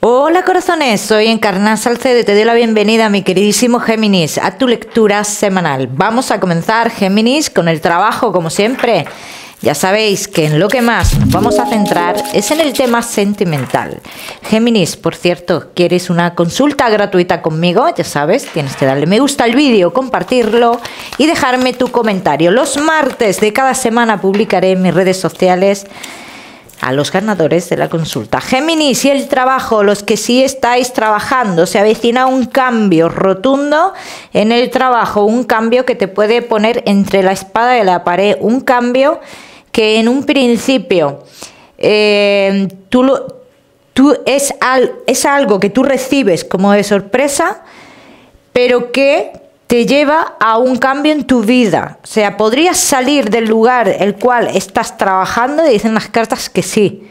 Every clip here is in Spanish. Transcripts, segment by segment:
Hola corazones, soy Encarná Salcedo y te doy la bienvenida, mi queridísimo Géminis, a tu lectura semanal. Vamos a comenzar, Géminis, con el trabajo, como siempre. Ya sabéis que en lo que más nos vamos a centrar es en el tema sentimental. Géminis, por cierto, ¿quieres una consulta gratuita conmigo? Ya sabes, tienes que darle me gusta al vídeo, compartirlo y dejarme tu comentario. Los martes de cada semana publicaré en mis redes sociales a los ganadores de la consulta. Géminis, y el trabajo, los que sí estáis trabajando, se avecina un cambio rotundo en el trabajo, un cambio que te puede poner entre la espada y la pared, un cambio que en un principio es algo que tú recibes como de sorpresa, pero que te lleva a un cambio en tu vida. O sea, podrías salir del lugar el cual estás trabajando, y dicen las cartas que sí,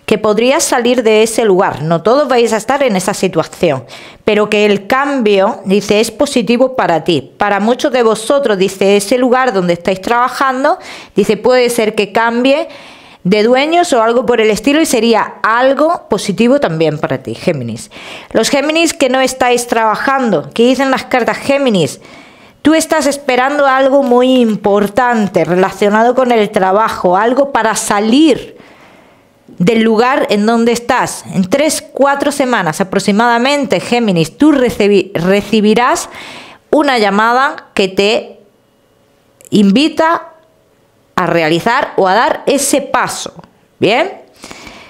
que podrías salir de ese lugar. No todos vais a estar en esa situación, pero que el cambio, dice, es positivo para ti. Para muchos de vosotros, dice, ese lugar donde estáis trabajando, dice, puede ser que cambie de dueños o algo por el estilo, y sería algo positivo también para ti, Géminis. Los Géminis que no estáis trabajando, ¿qué dicen las cartas, Géminis? Tú estás esperando algo muy importante relacionado con el trabajo, algo para salir del lugar en donde estás. En 3-4 semanas aproximadamente, Géminis, tú recibirás una llamada que te invita a realizar o a dar ese paso. Bien,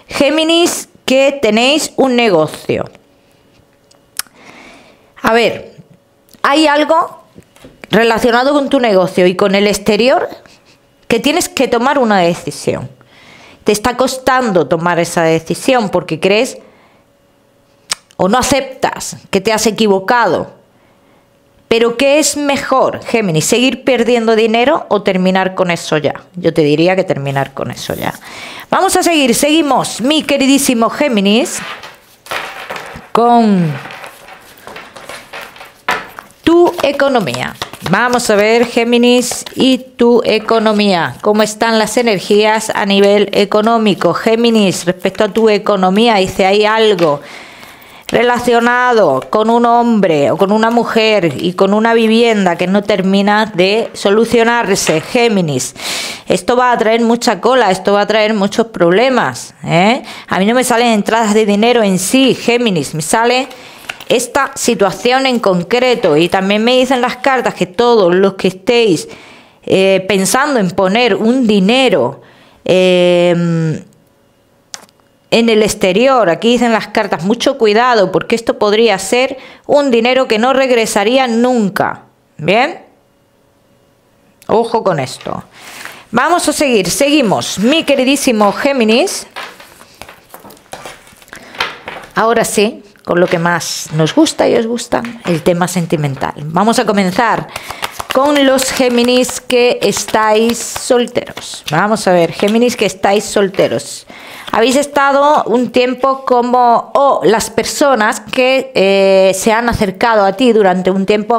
Géminis, que tenéis un negocio. A ver, hay algo relacionado con tu negocio y con el exterior que tienes que tomar una decisión. Te está costando tomar esa decisión porque crees o no aceptas que te has equivocado. Pero ¿qué es mejor, Géminis? ¿Seguir perdiendo dinero o terminar con eso ya? Yo te diría que terminar con eso ya. Vamos a seguir, seguimos, mi queridísimo Géminis, con tu economía. Vamos a ver, Géminis, y tu economía. ¿Cómo están las energías a nivel económico? Géminis, respecto a tu economía, dice, hay algo relacionado con un hombre o con una mujer y con una vivienda que no termina de solucionarse, Géminis. Esto va a traer mucha cola, esto va a traer muchos problemas, ¿eh? A mí no me salen entradas de dinero en sí, Géminis, me sale esta situación en concreto. Y también me dicen las cartas que todos los que estéis pensando en poner un dinero en el exterior, aquí dicen las cartas, mucho cuidado, porque esto podría ser un dinero que no regresaría nunca. ¿Bien? Ojo con esto. Vamos a seguir, seguimos, mi queridísimo Géminis. Ahora sí, con lo que más nos gusta y os gusta, el tema sentimental. Vamos a comenzar con los Géminis que estáis solteros. Vamos a ver, Géminis que estáis solteros. Habéis estado un tiempo como, las personas que se han acercado a ti durante un tiempo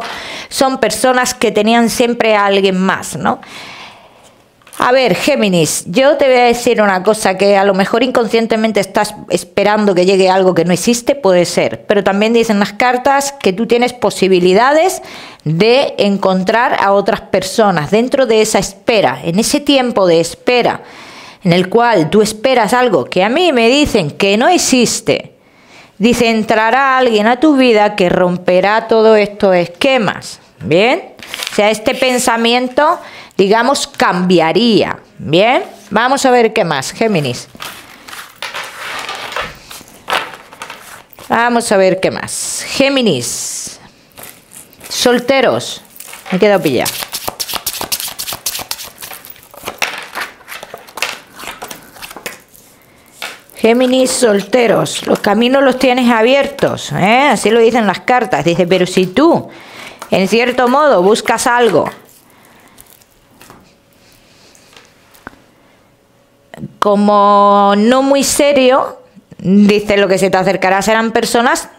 son personas que tenían siempre a alguien más, ¿no? A ver, Géminis, yo te voy a decir una cosa, que a lo mejor inconscientemente estás esperando que llegue algo que no existe, puede ser, pero también dicen las cartas que tú tienes posibilidades de encontrar a otras personas dentro de esa espera, en ese tiempo de espera, en el cual tú esperas algo que a mí me dicen que no existe. Dice, entrará alguien a tu vida que romperá todos estos esquemas. ¿Bien? O sea, este pensamiento, digamos, cambiaría. ¿Bien? Vamos a ver qué más, Géminis. Vamos a ver qué más. Géminis. Solteros. Me he quedado pillado. Géminis solteros, los caminos los tienes abiertos, ¿eh? Así lo dicen las cartas. Dice, pero si tú, en cierto modo, buscas algo como no muy serio, dice, lo que se te acercará serán personas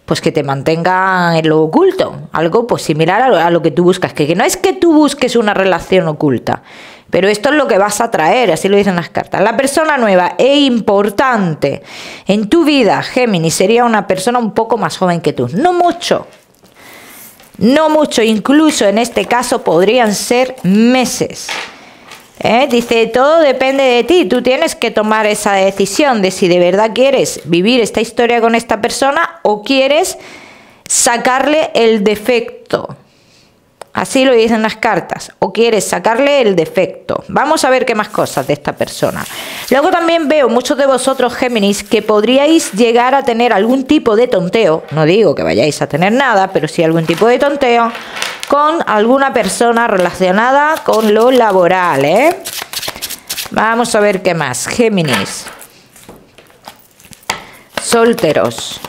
pues que te mantengan en lo oculto, algo pues similar a lo que tú buscas, que no es que tú busques una relación oculta, Pero esto es lo que vas a traer, así lo dicen las cartas. La persona nueva e importante en tu vida, Géminis, sería una persona un poco más joven que tú. No mucho. No mucho, incluso en este caso podrían ser meses. Dice, todo depende de ti. Tú tienes que tomar esa decisión de si de verdad quieres vivir esta historia con esta persona o quieres sacarle el defecto. Así lo dicen las cartas. O quieres sacarle el defecto. Vamos a ver qué más cosas de esta persona. Luego también veo muchos de vosotros, Géminis, que podríais llegar a tener algún tipo de tonteo. No digo que vayáis a tener nada, pero sí algún tipo de tonteo con alguna persona relacionada con lo laboral, Vamos a ver qué más. Géminis. Solteros.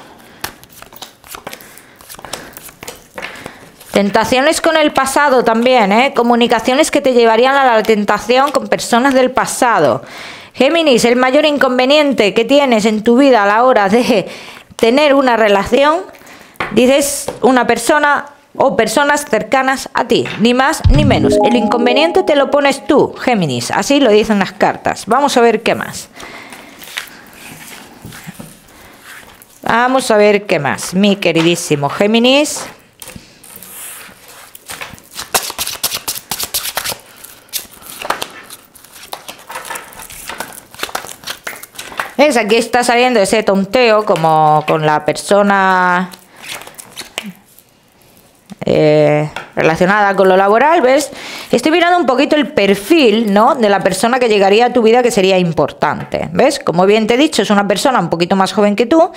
Tentaciones con el pasado también, comunicaciones que te llevarían a la tentación con personas del pasado. Géminis, el mayor inconveniente que tienes en tu vida a la hora de tener una relación, dices una persona o personas cercanas a ti, ni más ni menos. El inconveniente te lo pones tú, Géminis, así lo dicen las cartas. Vamos a ver qué más. Vamos a ver qué más, mi queridísimo Géminis. ¿Ves? Aquí está saliendo ese tonteo como con la persona relacionada con lo laboral, ¿ves? Estoy mirando un poquito el perfil, ¿no?, de la persona que llegaría a tu vida, que sería importante, ¿ves? Como bien te he dicho, es una persona un poquito más joven que tú,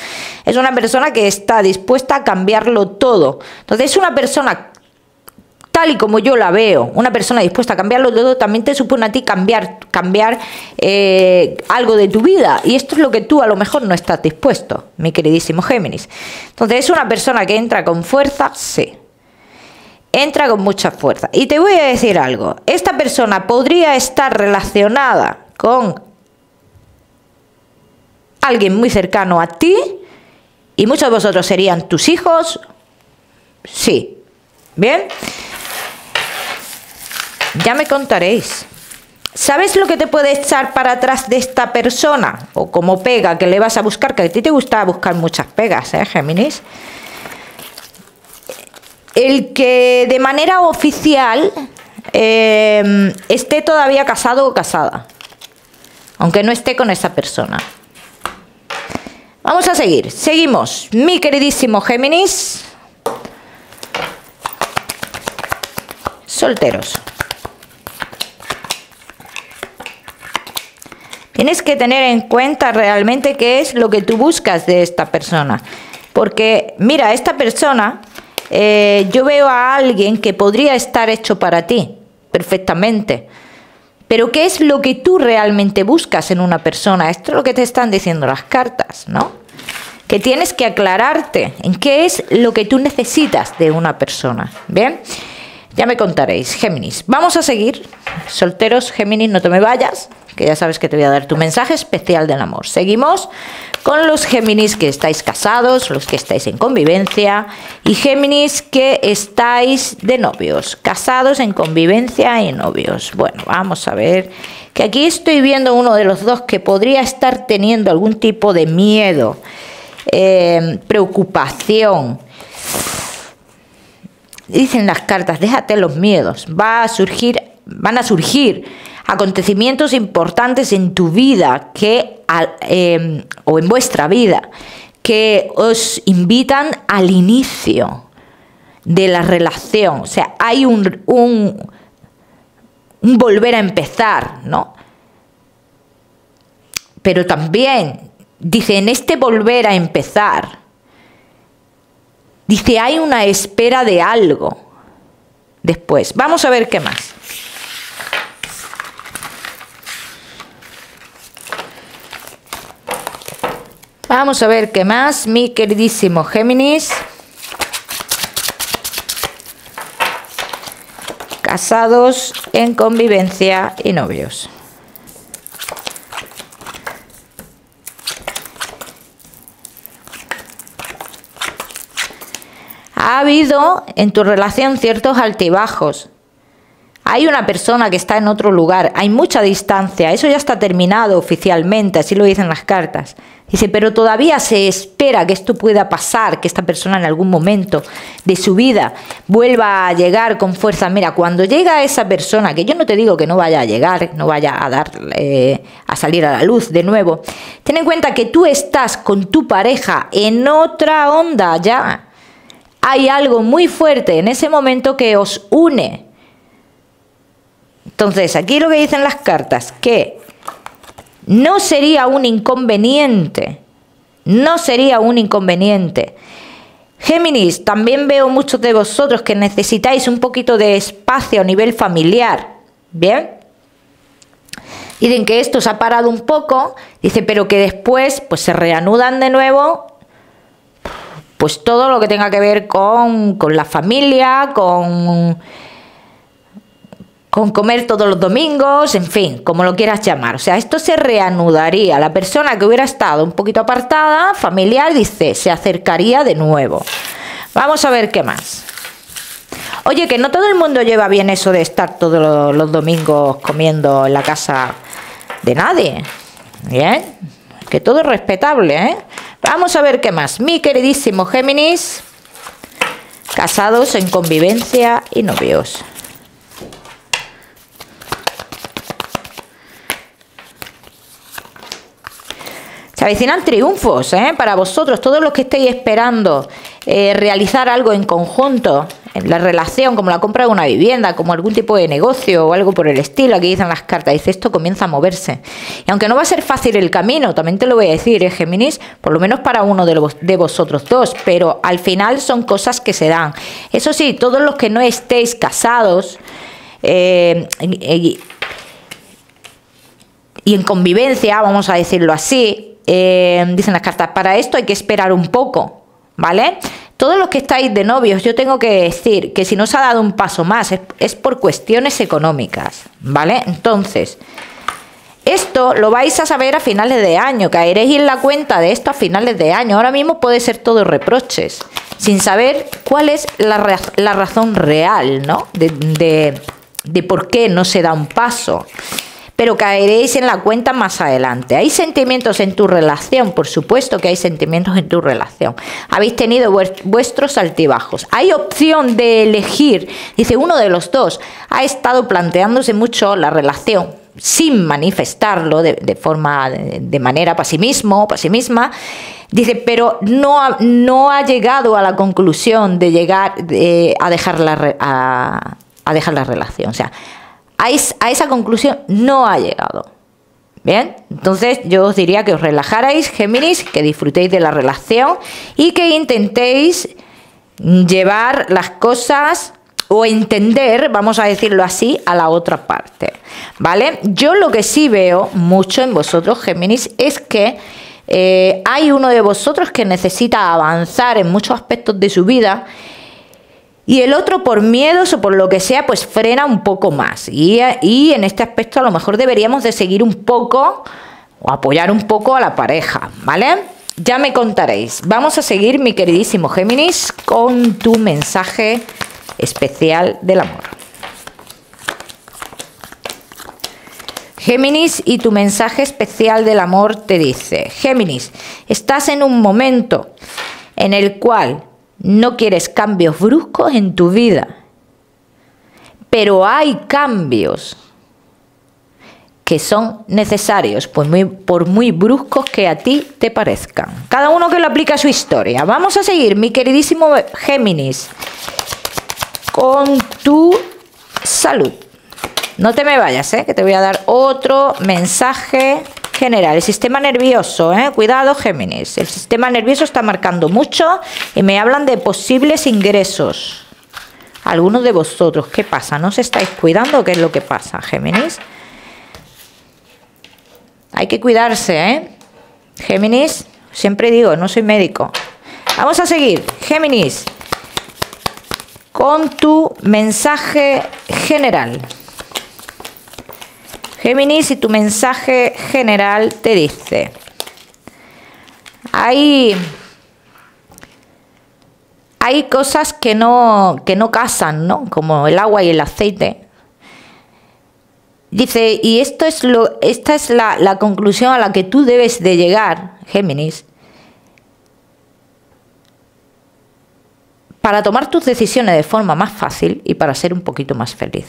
es una persona que está dispuesta a cambiarlo todo. Entonces es una persona, tal y como yo la veo, una persona dispuesta a cambiarlo todo, también te supone a ti cambiar algo de tu vida. Y esto es lo que tú a lo mejor no estás dispuesto, mi queridísimo Géminis. Entonces es una persona que entra con fuerza, sí. Entra con mucha fuerza. Y te voy a decir algo. Esta persona podría estar relacionada con alguien muy cercano a ti. Y muchos de vosotros serían tus hijos. Sí. ¿Bien? Ya me contaréis. ¿Sabes lo que te puede echar para atrás de esta persona? O como pega que le vas a buscar, que a ti te gusta buscar muchas pegas, Géminis. El que de manera oficial esté todavía casado o casada. Aunque no esté con esa persona. Vamos a seguir. Seguimos. Mi queridísimo Géminis. Solteros. Tienes que tener en cuenta realmente qué es lo que tú buscas de esta persona. Porque, mira, esta persona, yo veo a alguien que podría estar hecho para ti, perfectamente. Pero ¿qué es lo que tú realmente buscas en una persona? Esto es lo que te están diciendo las cartas, ¿no? Que tienes que aclararte en qué es lo que tú necesitas de una persona. ¿Bien? Ya me contaréis, Géminis. Vamos a seguir. Solteros, Géminis, no te me vayas, que ya sabes que te voy a dar tu mensaje especial del amor. Seguimos con los Géminis que estáis casados, los que estáis en convivencia, y Géminis que estáis de novios, casados, en convivencia y novios. Bueno, vamos a ver, que aquí estoy viendo uno de los dos que podría estar teniendo algún tipo de miedo, preocupación. Dicen las cartas, déjate los miedos, van a surgir acontecimientos importantes en tu vida o en vuestra vida que os invitan al inicio de la relación. O sea, hay un volver a empezar, ¿no? Pero también, dice, en este volver a empezar, dice, hay una espera de algo después. Vamos a ver qué más. Vamos a ver qué más, mi queridísimo Géminis. Casados, en convivencia y novios. Ha habido en tu relación ciertos altibajos. Hay una persona que está en otro lugar, hay mucha distancia, eso ya está terminado oficialmente, así lo dicen las cartas. Dice, pero todavía se espera que esto pueda pasar, que esta persona en algún momento de su vida vuelva a llegar con fuerza. Mira, cuando llega esa persona, que yo no te digo que no vaya a llegar, no vaya a a salir a la luz de nuevo, ten en cuenta que tú estás con tu pareja en otra onda ya. Hay algo muy fuerte en ese momento que os une. Entonces, aquí lo que dicen las cartas, que no sería un inconveniente, no sería un inconveniente. Géminis, también veo muchos de vosotros que necesitáis un poquito de espacio a nivel familiar, ¿bien? Dicen que esto se ha parado un poco, dice, pero que después pues se reanudan de nuevo, pues todo lo que tenga que ver con la familia, con comer todos los domingos, en fin, como lo quieras llamar. O sea, esto se reanudaría. La persona que hubiera estado un poquito apartada, familiar, dice, se acercaría de nuevo. Vamos a ver qué más. Oye, que no todo el mundo lleva bien eso de estar todos los domingos comiendo en la casa de nadie. Bien, que todo es respetable, ¿eh? Vamos a ver qué más. Mi queridísimo Géminis, casados en convivencia y novios. Se avecinan triunfos, para vosotros, todos los que estéis esperando realizar algo en conjunto, en la relación, como la compra de una vivienda, como algún tipo de negocio o algo por el estilo. Aquí dicen las cartas, dice, esto comienza a moverse. Y aunque no va a ser fácil el camino, también te lo voy a decir, Géminis, por lo menos para uno de vosotros dos, pero al final son cosas que se dan. Eso sí, todos los que no estéis casados y en convivencia, vamos a decirlo así, dicen las cartas, para esto hay que esperar un poco, ¿vale? Todos los que estáis de novios, yo tengo que decir que si no os ha dado un paso más es por cuestiones económicas, ¿vale? Entonces, esto lo vais a saber a finales de año, caeréis en la cuenta de esto a finales de año. Ahora mismo puede ser todo reproches, sin saber cuál es la razón real, ¿no? De por qué no se da un paso. Pero caeréis en la cuenta más adelante. ¿Hay sentimientos en tu relación? Por supuesto que hay sentimientos en tu relación. Habéis tenido vuestros altibajos. Hay opción de elegir. Dice, uno de los dos ha estado planteándose mucho la relación sin manifestarlo de manera pasimisma. Dice, pero no ha llegado a la conclusión de llegar a dejar la relación. O sea, a esa conclusión no ha llegado. Bien, entonces yo os diría que os relajarais, Géminis, que disfrutéis de la relación y que intentéis llevar las cosas o entender, vamos a decirlo así, a la otra parte, ¿vale? Yo lo que sí veo mucho en vosotros, Géminis, es que hay uno de vosotros que necesita avanzar en muchos aspectos de su vida y el otro, por miedos o por lo que sea, pues frena un poco más. Y en este aspecto a lo mejor deberíamos de seguir un poco o apoyar un poco a la pareja, ¿vale? Ya me contaréis. Vamos a seguir, mi queridísimo Géminis, con tu mensaje especial del amor. Géminis, y tu mensaje especial del amor te dice, Géminis, estás en un momento en el cual no quieres cambios bruscos en tu vida, pero hay cambios que son necesarios, por muy bruscos que a ti te parezcan. Cada uno que lo aplica a su historia. Vamos a seguir, mi queridísimo Géminis, con tu salud. No te me vayas, que te voy a dar otro mensaje general. El sistema nervioso, cuidado, Géminis. El sistema nervioso está marcando mucho y me hablan de posibles ingresos. Algunos de vosotros, ¿qué pasa? ¿No os estáis cuidando? ¿Qué es lo que pasa, Géminis? Hay que cuidarse, Géminis, siempre digo, no soy médico. Vamos a seguir, Géminis, con tu mensaje general. Géminis, y tu mensaje general te dice, hay cosas que no casan, ¿no? Como el agua y el aceite. Dice, y esta es la conclusión a la que tú debes de llegar, Géminis, para tomar tus decisiones de forma más fácil y para ser un poquito más feliz.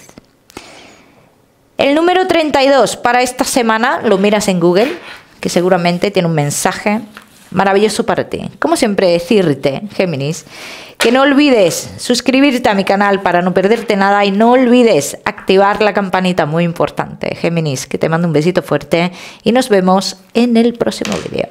El número 32 para esta semana lo miras en Google, que seguramente tiene un mensaje maravilloso para ti. Como siempre decirte, Géminis, que no olvides suscribirte a mi canal para no perderte nada y no olvides activar la campanita, muy importante. Géminis, que te mando un besito fuerte y nos vemos en el próximo vídeo.